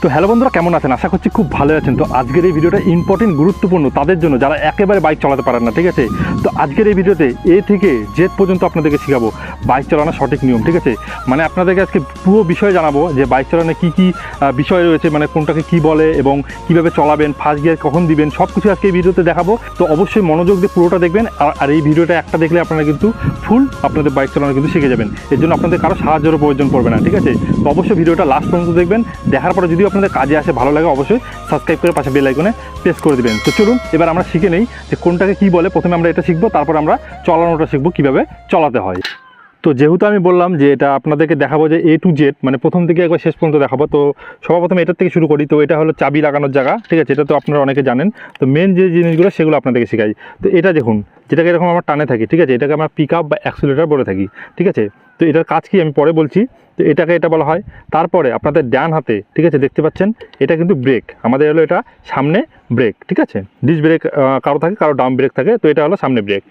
তো হ্যালো বন্ধুরা, কেমন আছেন? আশা করছি খুব ভালো আছেন। তো আজকের এই ভিডিওটা ইম্পর্টেন্ট, গুরুত্বপূর্ণ তাদের জন্য যারা একেবারে বাইক চালাতে পারেন না, ঠিক আছে? তো আজকের এই ভিডিওতে এ থেকে জেড পর্যন্ত আপনাদেরকে শেখাবো বাইক চালানোর সঠিক নিয়ম, ঠিক আছে? মানে আপনাদেরকে আজকে পুরো বিষয় জানাবো যে বাইক চালানো কী কী বিষয় রয়েছে, মানে কোনটাকে কী বলে এবং কীভাবে চলাবেন, ফার্স্ট গিয়ার কখন দিবেন, সব কিছু আজকে এই ভিডিওতে দেখাবো। তো অবশ্যই মনোযোগ দিয়ে পুরোটা দেখবেন। আর এই ভিডিওটা একটা দেখলে আপনারা কিন্তু ফুল আপনাদের বাইক চালানো কিন্তু শিখে যাবেন। এর জন্য আপনাদের কারো সাহায্যেরও প্রয়োজন পড়বে না, ঠিক আছে? তো অবশ্যই ভিডিওটা লাস্ট পর্যন্ত দেখবেন। দেখার পরে যদি আপনাদের কাজে আসে, ভালো লাগে, অবশ্যই সাবস্ক্রাইব করে পাশে বেল আইকনে প্রেস করে দিবেন। তো চলুন এবার আমরা শিখে নেই যে কোনটাকে কী বলে। প্রথমে আমরা এটা শিখবো, তারপর আমরা চালানোটা শিখবো কীভাবে চালাতে হয়। তো যেহেতু আমি বললাম যে এটা আপনাদেরকে দেখাবো যে এ টু জেড, মানে প্রথম থেকে একবার শেষ পর্যন্ত দেখাবো। তো সবার প্রথমে এটার থেকে শুরু করি। তো এটা হলো চাবি লাগানোর জায়গা, ঠিক আছে? এটা তো আপনারা অনেকে জানেন। তো মেন যে জিনিসগুলো সেগুলো আপনাদেরকে শেখাই। তো এটা দেখুন, যেটাকে এরকম আমরা টানে থাকি, ঠিক আছে? এটাকে আমরা পিক আপ বা অ্যাক্সিলারেটর বলে থাকি, ঠিক আছে? তো এটার কাজ কি আমি পরে বলছি। তো এটাকে এটা বলা হয়। তারপরে আপনাদের ডান হাতে, ঠিক আছে, দেখতে পাচ্ছেন এটা কিন্তু ব্রেক। আমাদের হলো এটা সামনে ব্রেক, ঠিক আছে? ডিস্ক ব্রেক কারো থাকে, কারো ডাউন ব্রেক থাকে। তো এটা হলো সামনে ব্রেক।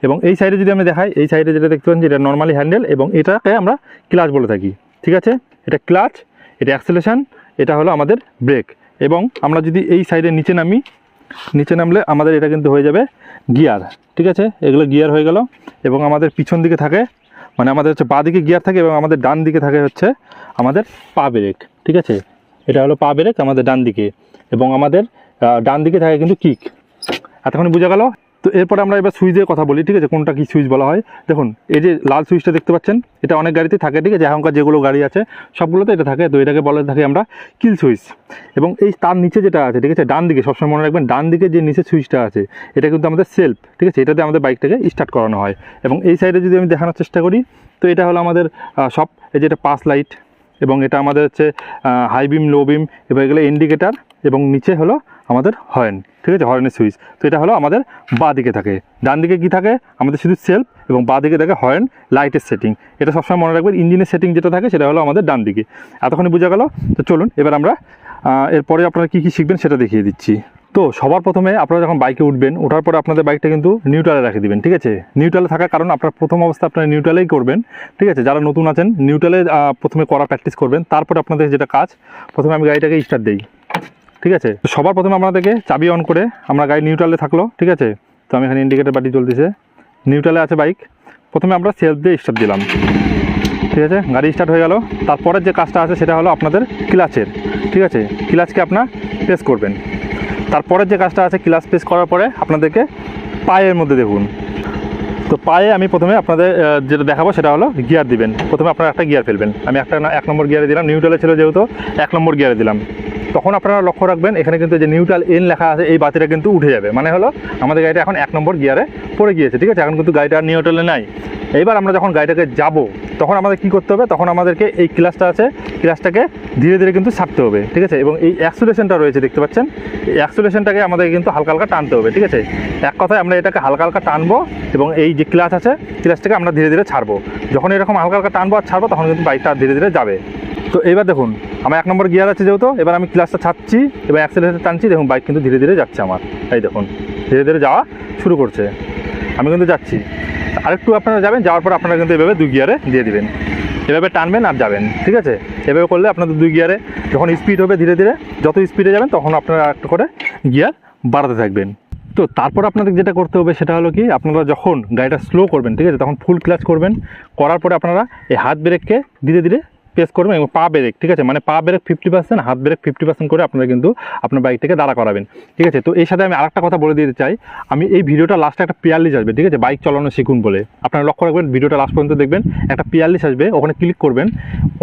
এবং এই সাইডে যদি আমি দেখাই, এই সাইডে যেটা দেখতে পাচ্ছেন যেটা নর্মালি হ্যান্ডেল, এবং এটাকে আমরা ক্লাচ বলে থাকি, ঠিক আছে? এটা ক্লাচ, এটা অ্যাক্সেলারেশন, এটা হলো আমাদের ব্রেক। এবং আমরা যদি এই সাইডে নিচে নামি, নিচে নামলে আমাদের এটা কিন্তু হয়ে যাবে গিয়ার, ঠিক আছে? এগুলো গিয়ার হয়ে গেল। এবং আমাদের পিছন দিকে থাকে, মানে আমাদের হচ্ছে বাঁ দিকে গিয়ার থাকে, এবং আমাদের ডান দিকে থাকে হচ্ছে আমাদের পা ব্রেক, ঠিক আছে? এটা হলো পা ব্রেক আমাদের ডান দিকে, এবং আমাদের ডান দিকে থাকে কিন্তু কিক। এতক্ষণ বোঝা গেল? তো এরপরে আমরা এবার সুইচের কথা বলি, ঠিক আছে? কোনটা কী সুইচ বলা হয় দেখুন। এই যে লাল সুইচটা দেখতে পাচ্ছেন, এটা অনেক গাড়িতে থাকে, ঠিক আছে? এখনকার যেগুলো গাড়ি আছে সবগুলোতে এটা থাকে। তো এটাকে বলে থাকি আমরা কিল সুইচ। এবং এই তার নিচে যেটা আছে, ঠিক আছে, ডান দিকে, সবসময় মনে রাখবেন ডান দিকে যে নিচে সুইচটা আছে এটা কিন্তু আমাদের সেলফ, ঠিক আছে? এটাতে আমাদের বাইকটাকে স্টার্ট করানো হয়। এবং এই সাইডে যদি আমি দেখানোর চেষ্টা করি, তো এটা হলো আমাদের সব, এই যে এটা পাস লাইট, এবং এটা আমাদের হচ্ছে হাই বিম, লো বিম, এবং এগুলো ইন্ডিকেটার, এবং নিচে হলো আমাদের হর্ন, ঠিক আছে? হর্নের সুইচ। তো এটা হলো আমাদের বাঁ দিকে থাকে। ডান দিকে কি থাকে? আমাদের শুধু সেলফ, এবং বাঁ দিকে থাকে হর্ন, লাইটের সেটিং। এটা সবসময় মনে রাখবেন। ইঞ্জিনের সেটিং যেটা থাকে সেটা হলো আমাদের ডান দিকে। এতক্ষণই বোঝা গেল? তো চলুন এবার আমরা এরপরে আপনারা কী কী শিখবেন সেটা দেখিয়ে দিচ্ছি। তো সবার প্রথমে আপনারা যখন বাইকে উঠবেন, ওঠার পরে আপনাদের বাইকটা কিন্তু নিউট্রালে রেখে দিবেন, ঠিক আছে? নিউট্রালে থাকার কারণ আপনার প্রথম অবস্থা আপনারা নিউট্রালেই করবেন, ঠিক আছে? যারা নতুন আছেন নিউট্রালে প্রথমে করা প্র্যাকটিস করবেন। তারপরে আপনাদের যেটা কাজ, প্রথমে আমি গাড়িটাকে স্টার্ট দিই, ঠিক আছে? তো সবার প্রথমে আপনাদেরকে চাবি অন করে, আমরা গাড়ি নিউট্রালে থাকলো, ঠিক আছে? তো আমি এখানে ইন্ডিকেটার বাটি চলতেছে, নিউট্রালে আছে বাইক। প্রথমে আমরা সেলফ দিয়ে স্টার্ট দিলাম, ঠিক আছে? গাড়ি স্টার্ট হয়ে গেল। তারপরের যে কাজটা আছে সেটা হলো আপনাদের ক্লাচের, ঠিক আছে? ক্লাচকে আপনার প্রেস করবেন। তারপরের যে কাজটা আছে, ক্লাচ প্রেস করার পরে আপনাদেরকে পায়ের মধ্যে দেখুন। তো পায়ে আমি প্রথমে আপনাদের যেটা দেখাবো সেটা হলো গিয়ার দিবেন। প্রথমে আপনারা একটা গিয়ার ফেলবেন। আমি এক নম্বর গিয়ারে দিলাম, নিউট্রালে ছিল যেহেতু 1 নম্বর গিয়ারে দিলাম। তখন আপনারা লক্ষ্য রাখবেন এখানে কিন্তু যে নিউট্রাল এন লেখা আছে এই বাতিটা কিন্তু উঠে যাবে, মানে হলো আমাদের গাড়িটা এখন 1 নম্বর গিয়ারে পড়ে গিয়েছে, ঠিক আছে? এখন কিন্তু গাড়িটা আর নিউট্রালে নাই। এইবার আমরা যখন গাড়িটাকে যাব, তখন আমাদের কী করতে হবে? তখন আমাদেরকে এই ক্লাচটা আছে, ক্লাচটাকে ধীরে ধীরে কিন্তু ছাড়তে হবে, ঠিক আছে? এবং এই অ্যাক্সেলারেশনটা রয়েছে, দেখতে পাচ্ছেন? এই অ্যাক্সেলারেশনটাকে আমাদের কিন্তু হালকা হালকা টানতে হবে, ঠিক আছে? এক কথায় আমরা এটাকে হালকা হালকা টানবো, এবং এই যে ক্লাচ আছে ক্লাচটাকে আমরা ধীরে ধীরে ছাড়বো। যখন এরকম হালকা হালকা টানবো আর ছাড়বো, তখন কিন্তু বাইকটা ধীরে ধীরে যাবে। তো এবার দেখুন, আমার 1 নম্বর গিয়ার আছে যেহেতু, এবার আমি ক্লাচটা ছাড়ছি এবং অ্যাক্সেলারেটর টানছি। দেখুন বাইক কিন্তু ধীরে ধীরে যাচ্ছে আমার। এই দেখুন ধীরে ধীরে যাওয়া শুরু করছে, আমি কিন্তু যাচ্ছি। আরেকটু আপনারা যাবেন, যাওয়ার পর আপনারা কিন্তু এভাবে 2 গিয়ারে দিয়ে দিবেন, এভাবে টানবেন আর যাবেন, ঠিক আছে? এভাবে করলে আপনাদের 2 গিয়ারে যখন স্পিড হবে, ধীরে ধীরে যত স্পিডে যাবেন তখন আপনারা একটু করে গিয়ার বাড়াতে থাকবেন। তো তারপর আপনাদের যেটা করতে হবে সেটা হলো কি, আপনারা যখন গাড়িটা স্লো করবেন, ঠিক আছে, তখন ফুল ক্লাচ করবেন। করার পরে আপনারা এই হাত ব্রেককে ধীরে ধীরে প্রেস করবেন, এবং পা ব্রেক, ঠিক আছে, মানে পা ব্রেক 50%, হাত ব্রেক 50% করে আপনারা কিন্তু আপনার বাইকটাকে দাঁড়া করাবেন, ঠিক আছে? তো এই সাথে আমি আরেকটা কথা বলে দিতে চাই। আমি এই ভিডিওটা লাস্টে একটা প্লেলিস্ট আসবে, ঠিক আছে? বাইক চালানো শিখুন বলে। আপনারা লক্ষ্য রাখবেন, ভিডিওটা লাস্ট পর্যন্ত দেখবেন, একটা প্লেলিস্ট আসবে, ওখানে ক্লিক করবেন,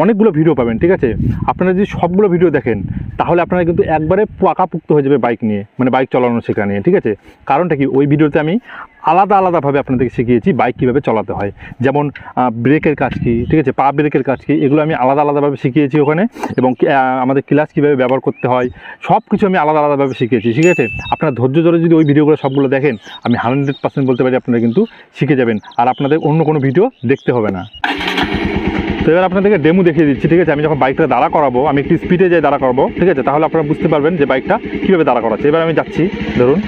অনেকগুলো ভিডিও পাবেন, ঠিক আছে? আপনারা যদি সবগুলো ভিডিও দেখেন তাহলে আপনারা কিন্তু একবারে পাকাপুক্ত হয়ে যাবে বাইক নিয়ে, মানে বাইক চালানো শেখা নিয়ে, ঠিক আছে? কারণটা কি, ওই ভিডিওতে আমি আলাদা আলাদাভাবে আপনাদেরকে শিখিয়েছি বাইক কীভাবে চালাতে হয়। যেমন ব্রেকের কাজ কী, ঠিক আছে, পা ব্রেকের কাজ কী, এগুলো আমি আলাদা আলাদাভাবে শিখিয়েছি ওখানে। এবং আমাদের ক্লাচ কীভাবে ব্যবহার করতে হয়, সব কিছু আমি আলাদা আলাদাভাবে শিখিয়েছি, ঠিক আছে? আপনারা ধৈর্য ধরে যদি ওই ভিডিওগুলো সবগুলো দেখেন, আমি 100% বলতে পারি আপনারা কিন্তু শিখে যাবেন, আর আপনাদের অন্য কোনো ভিডিও দেখতে হবে না। তো এবার আপনাদেরকে ডেমো দেখিয়ে দিচ্ছি, ঠিক আছে? আমি যখন বাইকটা দাঁড়া করাবো, আমি একটু স্পিডে যাই দাঁড়া করাবো, ঠিক আছে? তাহলে আপনারা বুঝতে পারবেন যে বাইকটা কীভাবে দাঁড়া করাচ্ছে। এবার আমি যাচ্ছি, ধরুন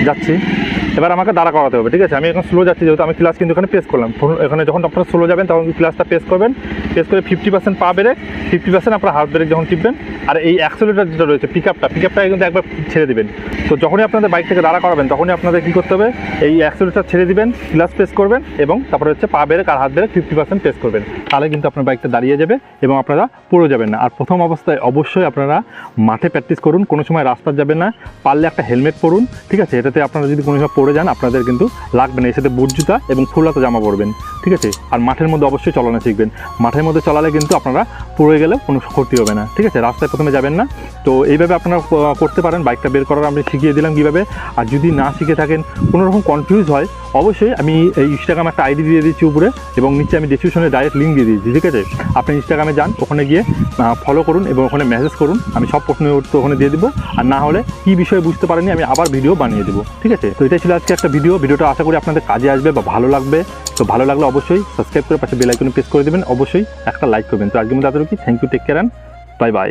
যাচ্ছি, এবার আমাকে দাঁড়া করাতে হবে, ঠিক আছে। আমি এখন স্লো যাচ্ছি, যেহেতু আমি ক্লাস কিন্তু এখানে প্রেস করলাম। এখানে যখন আপনারা স্লো যাবেন তখন ক্লাসটা প্রেস করবেন, প্রেস করে 50% পা ব্রেক, 50% আপনার হাত ব্রেক যখন টিপবেন। আর এই অ্যাক্সেলেটার যেটা রয়েছে পিক আপটাকে কিন্তু একবার ছেড়ে দিবেন। তো যখনই আপনাদের বাইক থেকে দাঁড়া করাবেন তখনই আপনাদের কী করতে হবে, এই অ্যাক্সেলেটার ছেড়ে দিবেন, ক্লাস প্রেস করবেন এবং তারপরে হচ্ছে পা ব্রেক আর হাত ব্রেক 50% প্রেস করবেন। তাহলে কিন্তু আপনার বাইকটা দাঁড়িয়ে যাবে এবং আপনারা পড়ে যাবেন না। আর প্রথম অবস্থায় অবশ্যই আপনারা মাঠে প্র্যাকটিস করুন, কোনো সময় রাস্তা যাবেন না, পারলে একটা হেলমেট পরুন, ঠিক আছে। এটাতে আপনারা যদি কোনো সময় পড়ে যান আপনাদের কিন্তু লাগবে না। এর সাথে বুট জুতা এবং ফুল হাতা জামা পরবেন, ঠিক আছে। আর মাঠের মধ্যে অবশ্যই চালানো শিখবেন। মাঠের মধ্যে চালালে কিন্তু আপনারা পড়ে গেলেও কোনো ক্ষতি হবে না, ঠিক আছে। রাস্তায় প্রথমে যাবেন না। তো এইভাবে আপনারা করতে পারেন। বাইকটা বের করার আমি শিখিয়ে দিলাম কীভাবে। আর যদি না শিখে থাকেন, কোনো রকম কনফিউজ হয়, অবশ্যই আমি এই ইনস্টাগ্রাম একটা আইডি দিয়ে দিচ্ছি উপরে এবং নিচে আমি ডেসক্রিপশনে ডাইরেক্ট লিঙ্ক দিয়ে দিয়েছি, ঠিক আছে। আপনি ইনস্টাগ্রামে যান, ওখানে গিয়ে ফলো করুন এবং ওখানে মেসেজ করুন, আমি সব প্রশ্নের উত্তর ওখানে দিয়ে দেবো। আর না হলে কী বিষয়ে বুঝতে পারেনি আমি আবার ভিডিও বানিয়ে দেবো, ঠিক আছে। তো এটাই ছিল আজকে একটা ভিডিওটা আশা করি আপনাদের কাজে আসবে বা ভালো লাগবে। তো ভালো লাগলে অবশ্যই সাবস্ক্রাইব করে পাশে বেল আইকনে প্রেস করে দেবেন, অবশ্যই একটা লাইক করবেন। তো আজকের মধ্যে এতটুকু, thank you, take care and bye by.